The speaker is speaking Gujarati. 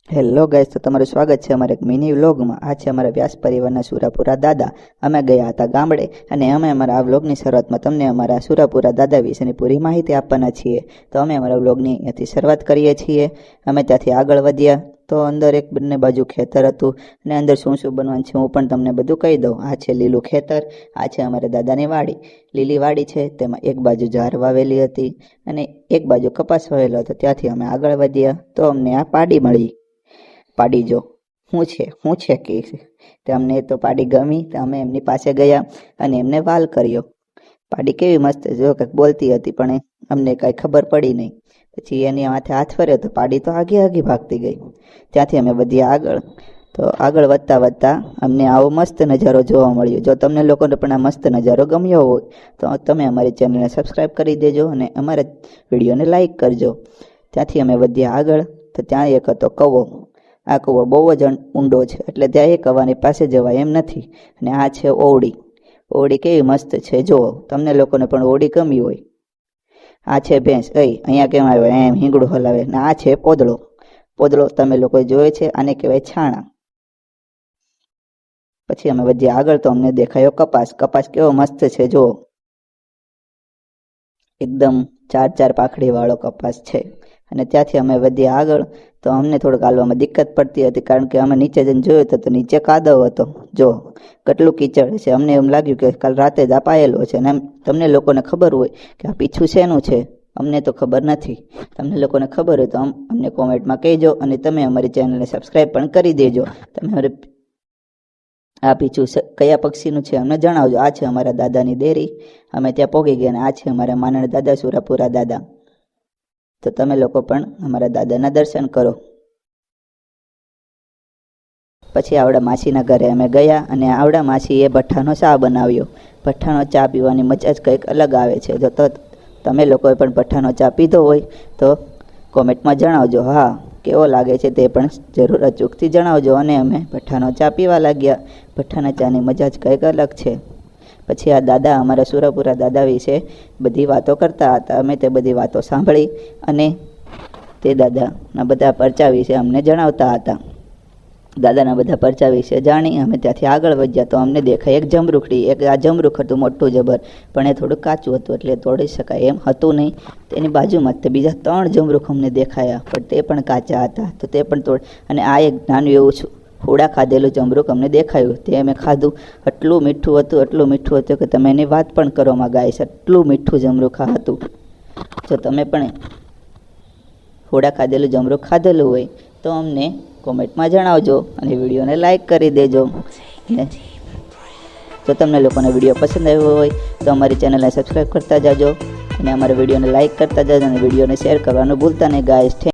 હેલો ગાઈસ, તો તમારું સ્વાગત છે અમારા એક મિની વ્લોગમાં। આ છે અમારા વ્યાસ પરિવારના સુરાપુરા દાદા। અમે ગયા હતા ગામડે અને અમે અમારા આ વ્લોગની શરૂઆતમાં તમને અમારા સુરાપુરા દાદા વિશેની પૂરી માહિતી આપવાના છીએ। તો અમે અમારા વ્લોગની અહીંયાથી શરૂઆત કરીએ છીએ। અમે ત્યાંથી આગળ વધ્યા તો અંદર એક બંને બાજુ ખેતર હતું અને અંદર શું શું બનવાનું છે હું પણ તમને બધું કહી દઉં। આ છે લીલું ખેતર, આ છે અમારા દાદાની વાડી। લીલી વાડી છે, તેમાં એક બાજુ જાર વાવેલી હતી અને એક બાજુ કપાસ વાવેલો હતો। ત્યાંથી અમે આગળ વધ્યા તો અમને આ પાડી મળી। પાડી જો શું છે કે તે અમને તો પાડી ગમી તો અમે એમની પાસે ગયા અને એમને વાલ કર્યો। પાડી કેવી મસ્ત જો કંઈક બોલતી હતી પણ અમને કાંઈ ખબર પડી નહીં। પછી એની માથે હાથ ફર્યો તો પાડી તો આગે ભાગતી ગઈ। ત્યાંથી અમે વધ્યા આગળ। તો આગળ વધતા અમને આવો મસ્ત નજારો જોવા મળ્યો। જો તમને લોકોને પણ આ મસ્ત નજારો ગમ્યો હોય તો તમે અમારી ચેનલને સબસ્ક્રાઈબ કરી દેજો અને અમારા વિડીયોને લાઈક કરજો। ત્યાંથી અમે વધ્યા આગળ તો ત્યાં એક હતો કૂવો। આ કૂવો બહુ જ ઊંડો છે એટલે ત્યાં એ કૂવાની પાસે જવાય એમ નથી। અને આ છે ઓવડી। ઓવડી કેવી મસ્ત છે, જુઓ તમને લોકોને પણ ઓવડી ગમી હોય। આ છે ભેંસ, અહીંયા કેમ આવે એમ હિંગડું હલાવે। ને આ છે પોદળો। પોદળો તમે લોકોએ જોયો છે, આને કહેવાય છાણા। પછી અમે વધ્યા આગળ તો અમને દેખાયો કપાસ। કપાસ કેવો મસ્ત છે, જુઓ એકદમ ચાર પાખડી વાળો કપાસ છે। અને ત્યાંથી અમે વધ્યા આગળ તો અમને થોડુંક હાલવામાં દિક્કત પડતી હતી કારણ કે અમે નીચે જઈને જોયું તો નીચે કાદવ હતો। જો કેટલું કીચડ છે, અમને એમ લાગ્યું કે કાલ રાતે જ અપાયેલો છે। અને તમને લોકોને ખબર હોય કે આ પીછું શેનું છે, અમને તો ખબર નથી। તમને લોકોને ખબર હોય તો અમને કોમેન્ટમાં કહેજો અને તમે અમારી ચેનલને સબસ્ક્રાઈબ પણ કરી દેજો। તમે આ પીછું કયા પક્ષીનું છે અમને જણાવજો। આ છે અમારા દાદાની ડેરી, અમે ત્યાં પહોંચી ગયા અને આ છે અમારા માનણ દાદા સુરાપુરા દાદા। તો તમે લોકો પણ અમારા દાદાના દર્શન કરો। પછી આવડા માસીના ઘરે અમે ગયા અને આવડા માસીએ ભઠ્ઠાનો ચા બનાવ્યો। ભઠ્ઠાનો ચા પીવાની મજા જ કંઈક અલગ આવે છે। જો તો તમે લોકોએ પણ ભઠ્ઠાનો ચા પીધો હોય તો કોમેન્ટમાં જણાવજો। હા, કેવો લાગે છે તે પણ જરૂર અચૂકથી જણાવજો। અને અમે ભઠ્ઠાનો ચા પીવા લાગ્યા। ભઠ્ઠાના ચાની મજા જ કંઈક અલગ છે। પછી આ દાદા અમારા સુરાપુરા દાદા વિશે બધી વાતો કરતા હતા। અમે તે બધી વાતો સાંભળી અને તે દાદાના બધા પરચા વિશે અમને જણાવતા હતા। દાદાના બધા પરચા વિશે જાણી અમે ત્યાંથી આગળ વધ્યા તો અમને દેખાય એક જમરૂખડી। એક આ જમરૂખ હતું મોટું જબર, પણ એ થોડું કાચું હતું એટલે તોડી શકાય એમ હતું નહીં। તેની બાજુમાં તે બીજા 3 જમરૂખ અમને દેખાયા પણ તે પણ કાચા હતા તો તે પણ અને આ એક નાનું એવું હોડા ખાધેલું જમરૂખ અમને દેખાયું, તે અમે ખાધું। એટલું મીઠું હતું કે તમે એની વાત પણ કરવામાં ગાઈશ, એટલું મીઠું જમરૂખ આ હતું। જો તમે પણ હોડા ખાધેલું જમરૂખ ખાધેલું હોય તો અમને કોમેન્ટમાં જણાવજો અને વિડીયોને લાઈક કરી દેજો। જો તમને લોકોને વિડીયો પસંદ આવ્યો હોય તો અમારી ચેનલને સબસ્ક્રાઈબ કરતા જાજો અને અમારા વિડીયોને લાઈક કરતા જાજો અને વિડીયોને શેર કરવાનું ભૂલતા નહીં ગાઈસ।